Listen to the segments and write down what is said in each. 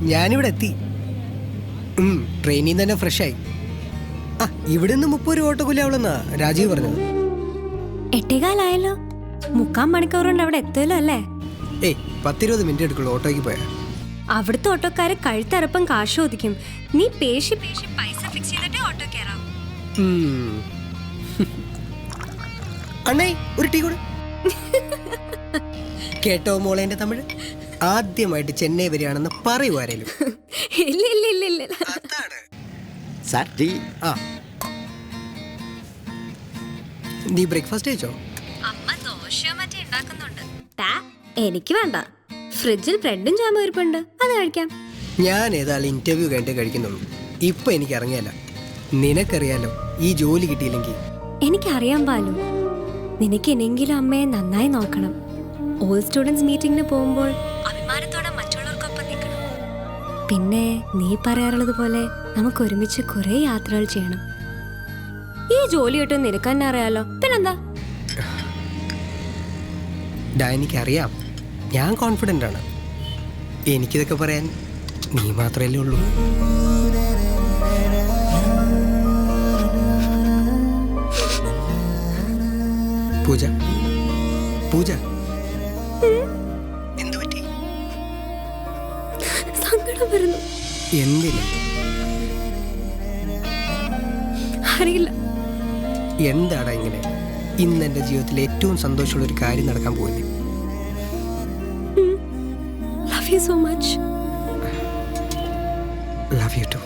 ഞാനിവിടെ എത്തി. ട്രെയിനിൽ നിന്ന് തന്നെ ഫ്രഷായി. ആ ഇവിടെ നിന്ന് 30 രൂപ ഓട്ടോക്കൂലിയാവുള്ളെന്നാ രാജീവ് പറഞ്ഞത്. 8:15 3/4 മണിക്കൂർ കൊണ്ട് അവിടെ എത്തുമല്ലോ അല്ലേ? 10-20 മിനിറ്റ് എടുക്കുള്ളൂ ഓട്ടോയ്ക്ക് പോയാ. അവിടുത്തെ ഓട്ടോക്കാര് കഴുത്തറപ്പം കാശ് ചോദിക്കും. നീ പേശി പൈസ ഫിക്സ് ചെയ്തിട്ട് ഓട്ടോ കയറാം. അണ്ണേ ഒരു ടീ കൂടെ. കേട്ടോ മോളെ എന്റെ തമിഴ്? ആദ്യമായിട്ട് ചെന്നൈ വരികയാണെന്ന് പറയൂ ആരേലും. ഇല്ല. ആ നീ ബ്രേക്ക്ഫാസ്റ്റ് കഴിച്ചോ? അമ്മ ദോശയോ മറ്റേ ഉണ്ടാക്കുന്നുണ്ട്. എനിക്ക് വേണ്ട. ഫ്രിഡ്ജിൽ ബ്രെഡും ജാമും ഇരിപ്പുണ്ട്, അത് കഴിക്കാം. ഞാൻ ഏതായാലും ഇന്റർവ്യൂ കഴിഞ്ഞിട്ട് കഴിക്കുന്നുള്ളൂ. ഇപ്പൊ എനിക്ക് ഇറങ്ങിയല്ല. നിനക്കറിയാലോ ഈ ജോലി കിട്ടിയില്ലെങ്കിൽ. എനിക്കറിയാൻ പാലു, നിനക്ക് ഇനിയെങ്കിലും അമ്മയെ നന്നായി നോക്കണം. ഓൾ സ്റ്റുഡൻസ് മീറ്റിംഗിന് പോകുമ്പോൾ അഭിമാനത്തോടെ മറ്റുള്ളവർക്കൊപ്പം നിൽക്കണം. പിന്നെ നീ പറയാറുള്ളത് പോലെ നമുക്ക് ഒരുമിച്ച് കുറെ യാത്രകൾ ചെയ്യണം. ഈ ജോലി കിട്ടും നിനക്ക് തന്നെ അറിയാലോ, പിന്നെന്താ? എനിക്കറിയാം, ഞാൻ കോൺഫിഡൻ്റ് ആണ്. എനിക്കിതൊക്കെ പറയാൻ നീ മാത്രമല്ലേ ഉള്ളൂ. പൂജ പൂജ എന്തു പറ്റി? സങ്കടം വരുന്നു. എന്തിന്? അറിയില്ല. എന്താടാ ഇങ്ങനെ? ഇന്ന് എൻ്റെ ജീവിതത്തിൽ ഏറ്റവും സന്തോഷമുള്ള ഒരു കാര്യം നടക്കാൻ പോയില്ലേ? Love you so much. Love you too.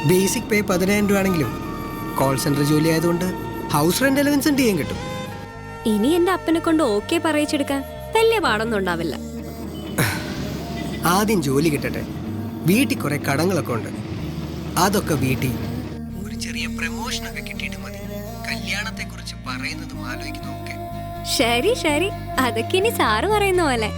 Basic pay 10,000 രൂപ ആണെങ്കിലും കോൾ സെന്റർ ജോലി ആയതുകൊണ്ട് ഹൗസ് റെന്റ് അലവൻസും ചെയ്യാൻ കിട്ടും. ഇനി എന്റെ അപ്പനെ കൊണ്ട് ഓക്കെ പറയിച്ചെടുക്കാൻ വലിയ പാടൊന്നും ഉണ്ടാവില്ല. ആദ്യം ജോലി കിട്ടട്ടെ. വീട്ടിൽ കുറെ കടങ്ങളൊക്കെ ഉണ്ട്. അതൊക്കെ വീട്ടിൽ ഒരു ചെറിയ പ്രമോഷനൊക്കെ കിട്ടിയിട്ട് മതി കല്യാണത്തെ കുറിച്ച് പറയുന്നതും ആലോചിക്കുന്നതൊക്കെ. ശരി, അതൊക്കെ ഇനി സാറ് പറയുന്ന പോലെ.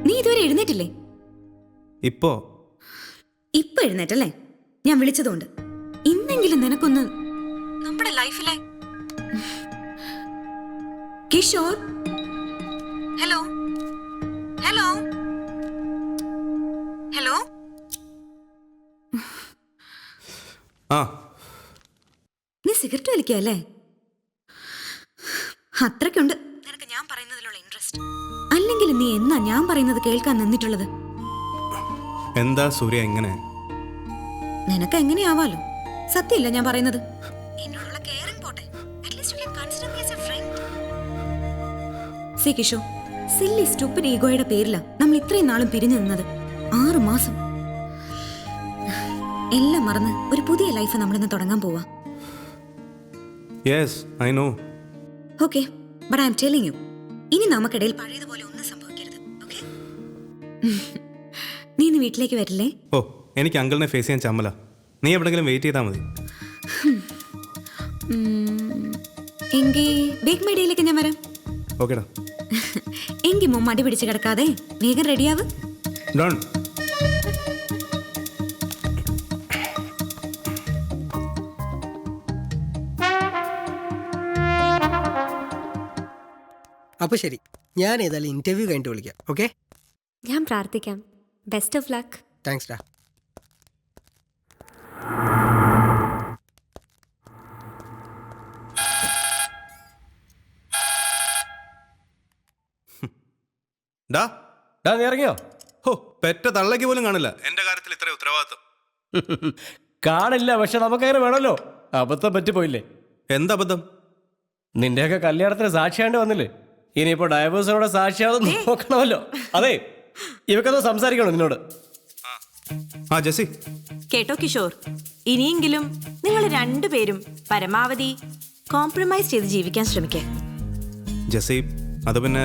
നീ ഇതുവരെ എഴുന്നേറ്റില്ലേ? ഇപ്പോ എഴുന്നേറ്റല്ലേ? ഞാൻ വിളിച്ചതുകൊണ്ട് ഇന്നെങ്കിലും നിനക്കൊന്ന് നമ്മുടെ ലൈഫിലെ കിഷോർ. ഹലോ ഹലോ ഹലോ നീ സിഗരറ്റ് വലിക്കല്ലേ? അത്രയ്ക്കുണ്ട് നിനക്ക് ഞാൻ പറയുന്നതിലുള്ള ഇൻട്രസ്റ്റ്. അല്ലെങ്കിൽ നീ എന്നാ ഞാൻ പറയുന്നത് കേൾക്കാൻ നിന്നിട്ടുള്ളത്? എന്താ സൂര്യ ഇങ്ങനെ? നിനക്ക് എങ്ങനെയാവാലോ, സത്യമില്ല ഞാൻ പറയുന്നത്. എന്നോടുള്ള കെയറിംഗ് പോട്ടെ, at least you can consider me as a friend. See Kishore, silly stupid ഈഗോയുടെ പേരിലാ നമ്മൾ ഇത്രയും നാളും പിരിഞ്ഞു നിന്നത്. 6 മാസം എല്ലാം മറന്ന് ഒരു പുതിയ ലൈഫ് നമ്മളിന്ന് തുടങ്ങാൻ പോവാ. Yes I know. Okay, but I am telling you, ഇനി നമുക്കിടയിൽ പഴയതുപോലെ ഒന്നും സംഭവിക്കരുത്. ഓക്കെ? നീ ഇന്ന് വീട്ടിലേക്ക് വരില്ലേ? ഓ, എനിക്ക് അങ്കിളിനെ ഫേസ് ചെയ്യാൻ ചമ്മല. നീ എവിടെങ്കിലും വെയിറ്റ് ചെയ്താൽ മതി. എങ്കിൽ ബേക്ക് മൈ ഡേയിലേക്ക് ഞാൻ വരാം. ഓക്കെടാ. എങ്കിൽ എങ്കിൽ മോൻ മടി പിടിച്ച് കിടക്കാതെ വേഗം റെഡിയാവ്. ഡൺ. അപ്പോൾ ശരി, ഞാൻ ഏതായാലും ഇന്റർവ്യൂ കഴിഞ്ഞിട്ട് വിളിക്കാം. ഓക്കെ, ഞാൻ പ്രാർത്ഥിക്കാം. Best of luck. താങ്ക്സ് ഡാ. ഡാ നീ ഇറങ്ങിയോ? ഹോ, പെറ്റ തള്ളയ്ക്ക് പോലും കാണില്ല എന്റെ കാര്യത്തിൽ ഇത്ര ഉത്തരവാദിത്വം. കാണില്ല, പക്ഷെ നമുക്കങ്ങനെ വേണമല്ലോ. അബദ്ധം പറ്റിപ്പോയില്ലേ? എന്തബദ്ധം? നിന്റെയൊക്കെ കല്യാണത്തിന് സാക്ഷിയാണ്ട് വന്നില്ലേ? ഇനിയിപ്പോ ഡൈവേഴ്സിനോട് സാക്ഷിയാതെ നോക്കണമല്ലോ. അതെ, ഇവക്കൊന്ന് സംസാരിക്കണോ നിന്നോട്? ആ ജെസ്സി, കേട്ടോ കിഷോർ, ഇനിയെങ്കിലും നിങ്ങൾ രണ്ടുപേരും പരമാവധി കോംപ്രമൈസ് ചെയ്ത് ജീവിക്കാൻ ശ്രമിക്കേ. ജെസ്സി, അത് പിന്നെ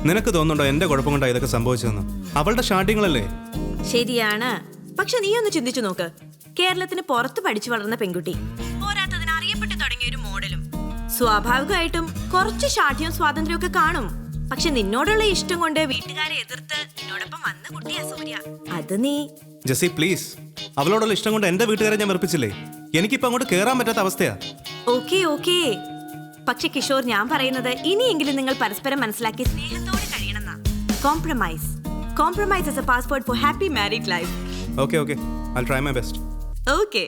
നിനക്ക് തോന്നുന്നുണ്ടോ എന്റെ കുഴപ്പം കൊണ്ടാണ് ഇതൊക്കെ സംഭവിച്ചതെന്ന്? അവളുടെ ഷാട്ടിങ്ങളല്ലേ? ശരിയാണ്, പക്ഷെ നീ ഒന്ന് ചിന്തിച്ചു നോക്ക്. കേരളത്തിന് പുറത്ത് പഠിച്ചു വളർന്ന പെൺകുട്ടി, പോരാത്തതിന് അറിയപ്പെട്ടു തുടങ്ങിയ ഒരു മോഡലും. സ്വാഭാവികമായിട്ടും കുറച്ച് ഷാഠ്യവും സ്വാതന്ത്ര്യവും ഒക്കെ കാണും. പക്ഷെ നിന്നോടുള്ള ഇഷ്ടം കൊണ്ട് വീട്ടുകാരെ എതിർത്ത് നിന്നോടൊപ്പം വന്ന കുട്ടിയാ സൂര്യ. അത് നീ ജെസ്സി പ്ലീസ്, അവളോടുള്ള ഇഷ്ടം കൊണ്ട് എന്റെ വീട്ടുകാരെ ഞാൻ വെറുപ്പിച്ചില്ലേ? എനിക്കിപ്പോ അങ്ങോട്ട് കേറാൻ പറ്റാത്ത അവസ്ഥയാ. ഓക്കെ. പക്ഷെ കിഷോർ, ഞാൻ പറയുന്നത് ഇനിയെങ്കിലും നിങ്ങൾ പരസ്പരം മനസ്സിലാക്കി സ്നേഹത്തോടെ കഴിയണമെന്നാ. Compromise is a passport for happy married life. Okay, I'll try my best. Okay.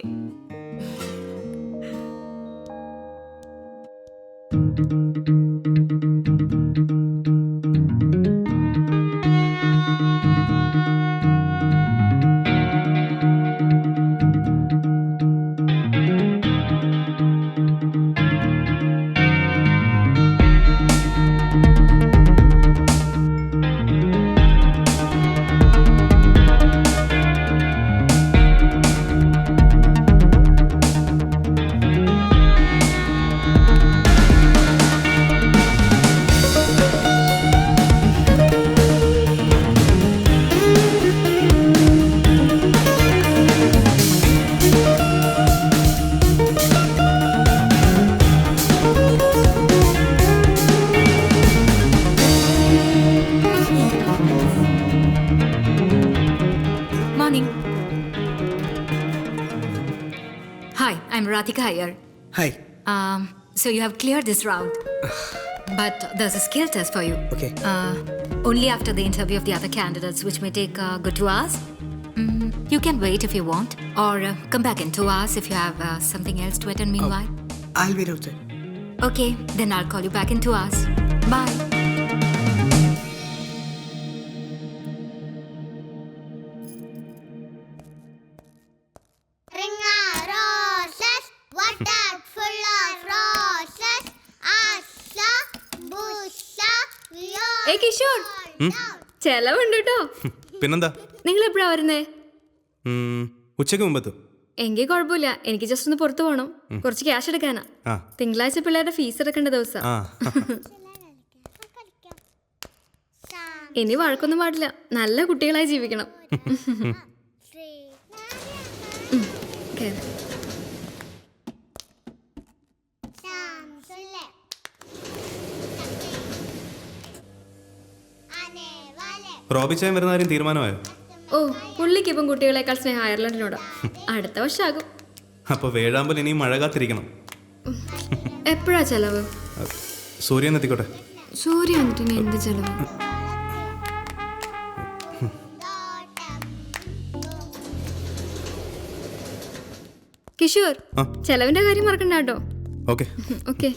Hi, I'm Radhika here. Hi. So you have cleared this round. But there's a skill test for you. Okay. Only after the interview of the other candidates, which may take a good 2 hours. You can wait if you want, or come back in 2 hours if you have something else to attend meanwhile. I'll wait outside. Okay, then I'll call you back in 2 hours. Bye. Kishore, ചെലവുണ്ട് കേട്ടോ. പിന്നെന്താ? നിങ്ങൾ എപ്പോഴാ വരുന്നേ? ഉച്ചയ്ക്ക് മുമ്പത്ത്. എങ്കിൽ കുഴപ്പമില്ല, എനിക്ക് just ഒന്ന് പുറത്തു പോകണം. കുറച്ച് ക്യാഷ് എടുക്കാനാ. തിങ്കളാഴ്ച പിള്ളേരുടെ ഫീസ് എടുക്കേണ്ട ദിവസം. ഇനി വഴക്കൊന്നും പാടില്ല, നല്ല കുട്ടികളായി ജീവിക്കണം. റോബിച്ചാൻ വരുന്ന കാര്യം തീരുമാനമായോ? ഓ, പുള്ളിക്ക് ഇപ്പം കുട്ടികളെക്കാൾ സ്നേഹം അയർലൻഡിനോടാ. അടുത്ത വർഷമാകും. അപ്പൊ വേഴാമ്പൽ ഇനിയും മഴ കാത്തിരിക്കണം. എപ്പോഴാ ചെലവ്? സൂര്യൻ എത്തിക്കോട്ടെ. സൂര്യ വന്നിട്ട് ഇനി എന്ത് ചെലവ്? കിഷോർ, ചെലവിന്റെ കാര്യം മറക്കണ്ട കേട്ടോ. ഓക്കെ. ഓക്കെ.